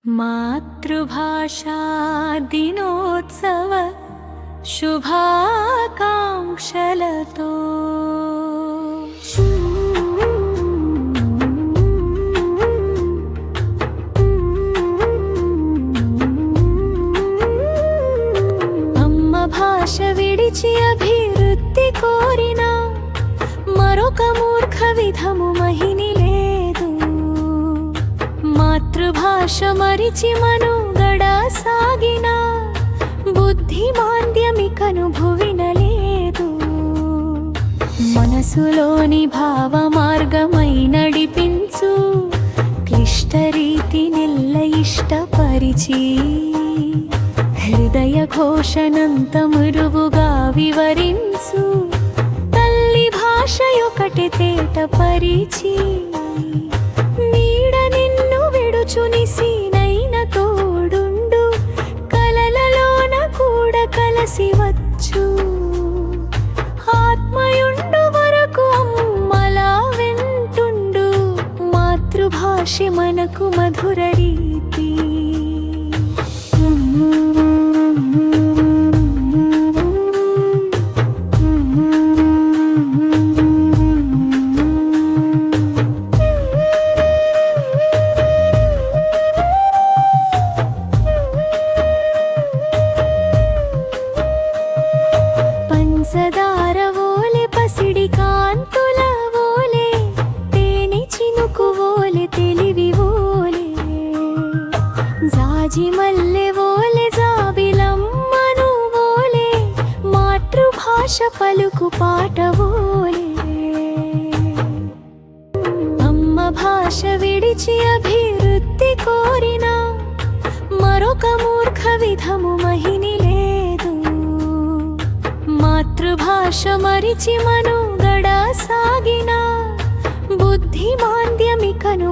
మాతృభాషా దినోత్సవ శుభాకాంక్షలతో అమ్మ భాష విడిచి అభివృద్ధి కోరిన మరొక మూర్ఖ విధము మహిని లేదు. మాతృభాష మరిచి మనుగడ సాగిన బుద్ధిమాంద్యమికను భువిన లేదు. మనసులోని భావ మార్గమై నడిపించు క్లిష్ట రీతి నెల్ల ఇష్టపరిచి హృదయ ఘోషనంత మురువుగా వివరించు తల్లి భాషయొకటి తేట పరిచి నీడ నిన్ను విడుచునిసినైన తోడుండు కలలలోన కూడా కలసి వచ్చు ఆత్మయుండు వరకు అమ్మలా వెంటుండు మాతృభాష మనకు మధుర రీతి. పంచదార ఓలే పసిడి కాంతుల ఓలే తేనె చినుకు ఓలే తెలివి ఓలే జాజి మల్లె ఓలే జాబిలమ్మను ఓలే మాతృభాష పలుకు పాట ఓలే. అమ్మ భాష విడిచి అభివృద్ధి కోరిన మరొక మూర్ఖ విధము మహిని లేదు. మాతృభాష మరిచి మనుగడ సాగిన బుద్ధిమాంద్యమికను